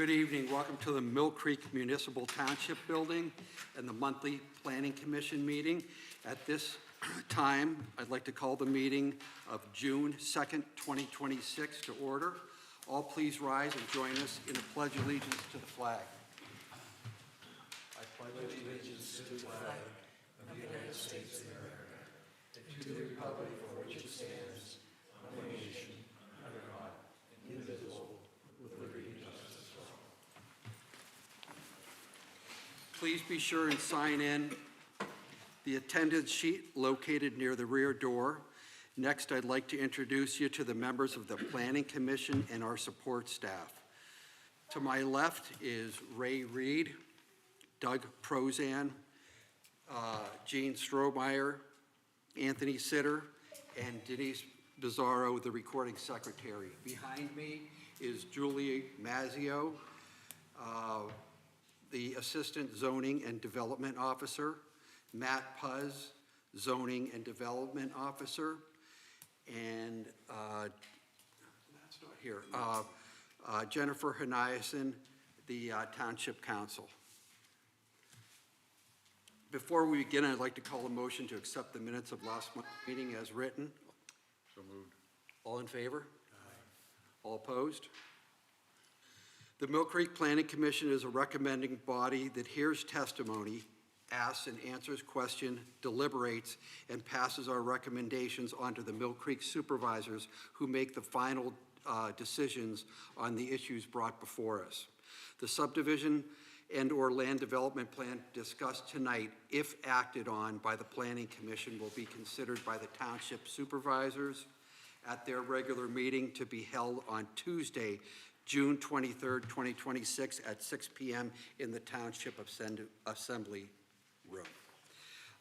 Good evening. Welcome to the Mill Creek Municipal Township Building and the monthly Planning Commission meeting. At this time, I'd like to call the meeting of June 2nd, 2026 to order. All please rise and join us in a pledge allegiance to the flag. I pledge allegiance to the flag of the United States of America and to the republic for which it stands, one nation, under God, indivisible, with liberty and justice for all. Please be sure and sign in the attendance sheet located near the rear door. Next, I'd like to introduce you to the members of the Planning Commission and our support staff. To my left is Ray Reed, Doug Prozan, Gene Strohmeyer, Anthony Sitter, and Denise Bizzaro, the recording secretary. Behind me is Julie Mazzio, the Assistant Zoning and Development Officer, Matt Puz, Zoning and Development Officer, and that's not here, Jennifer Haniason, the Township Council. Before we begin, I'd like to call a motion to accept the minutes of last month's meeting as written. So moved. All in favor? Aye. All opposed? The Mill Creek Planning Commission is a recommending body that hears testimony, asks and answers questions, deliberates, and passes our recommendations onto the Mill Creek supervisors who make the final decisions on the issues brought before us. The subdivision and/or land development plan discussed tonight, if acted on by the Planning Commission, will be considered by the township supervisors at their regular meeting to be held on Tuesday, June 23rd, 2026 at 6 p.m. in the Township Assembly Room.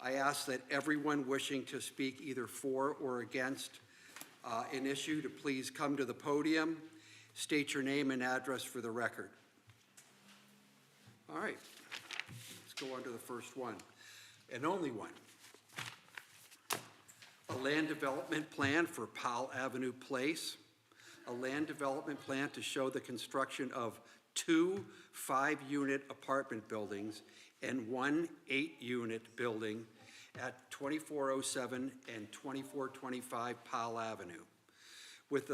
I ask that everyone wishing to speak either for or against an issue to please come to the podium, state your name and address for the record. All right, let's go on to the first one, and only one. A land development plan for Powell Avenue Place. A land development plan to show the construction of 2 5-unit apartment buildings and 1 8-unit building at 2407 and 2425 Powell Avenue, with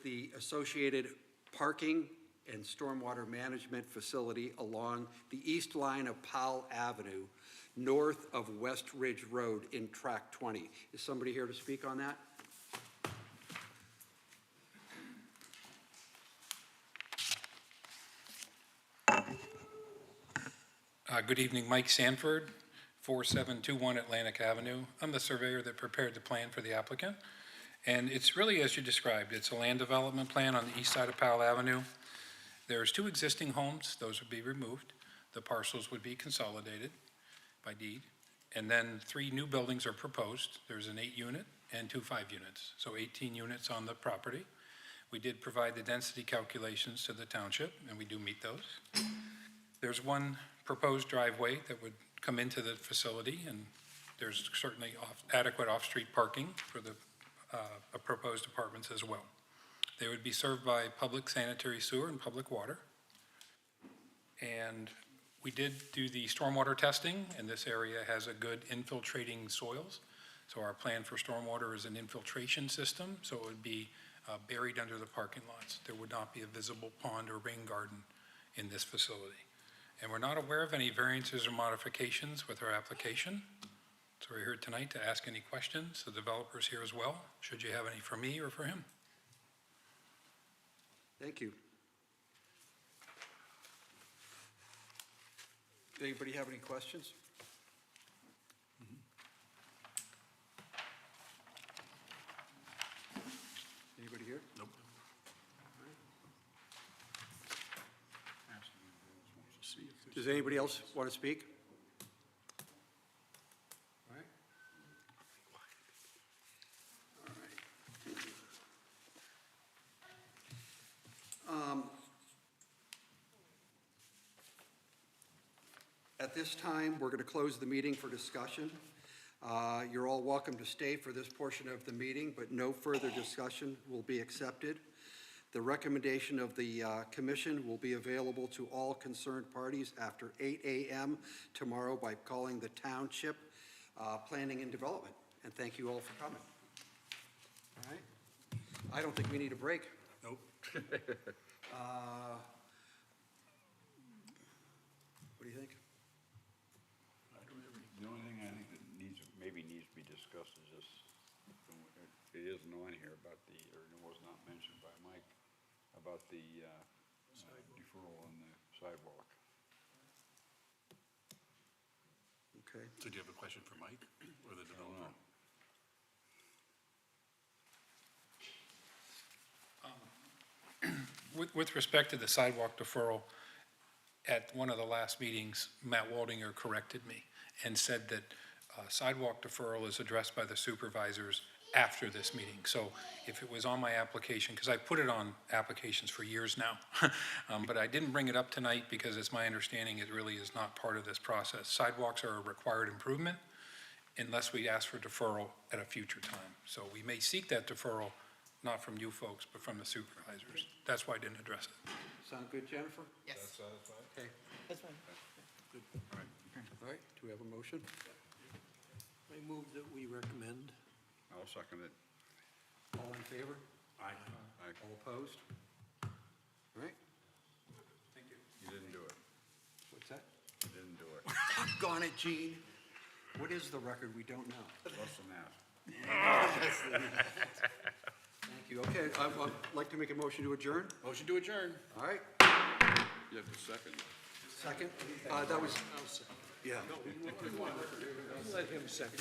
the associated parking and stormwater management facility along the east line of Powell Avenue, north of West Ridge Road in Tract 20. Is somebody here to speak on that? Good evening, Mike Sanford, 4721 Atlantic Avenue. I'm the surveyor that prepared the plan for the applicant. And it's really as you described. It's a land development plan on the east side of Powell Avenue. There's 2 existing homes. Those would be removed. The parcels would be consolidated by deed. And then 3 new buildings are proposed. There's an 8-unit and 2 5-units. So 18 units on the property. We did provide the density calculations to the township, and we do meet those. There's 1 proposed driveway that would come into the facility, and there's certainly adequate off-street parking for the proposed apartments as well. They would be served by public sanitary sewer and public water. And we did do the stormwater testing, and this area has a good infiltrating soils. So our plan for stormwater is an infiltration system, so it would be buried under the parking lots. There would not be a visible pond or rain garden in this facility. And we're not aware of any variances or modifications with our application. So we're here tonight to ask any questions. The developer's here as well, should you have any for me or for him. Thank you. Anybody have any questions? Anybody here? Nope. Does anybody else want to speak? All right. All right. At this time, we're going to close the meeting for discussion. You're all welcome to stay for this portion of the meeting, but no further discussion will be accepted. The recommendation of the commission will be available to all concerned parties after 8 a.m. tomorrow by calling the Township Planning and Development. And thank you all for coming. All right? I don't think we need a break. Nope. What do you think? The only thing I think that maybe needs to be discussed is this, it isn't on here about the, or it was not mentioned by Mike, about the deferral on the sidewalk. Okay. So do you have a question for Mike or the developer? With respect to the sidewalk deferral, at one of the last meetings, Matt Waldinger corrected me and said that sidewalk deferral is addressed by the supervisors after this meeting. So if it was on my application, because I've put it on applications for years now, but I didn't bring it up tonight because it's my understanding it really is not part of this process. Sidewalks are a required improvement unless we ask for deferral at a future time. So we may seek that deferral, not from you folks, but from the supervisors. That's why I didn't address it. Sound good, Jennifer? Yes, Okay. that's fine. All right, do we have a motion? I move that we recommend. I'll second it. All in favor? Aye. All opposed? All right, Thank you. You didn't do it. what's that? You didn't do it. Gone it, Gene. What is the record we don't know? Less than that. Thank you. Okay, I'd like to make a motion to adjourn. Motion to adjourn. All right, You have to second. second. That was, Yeah. Let him second.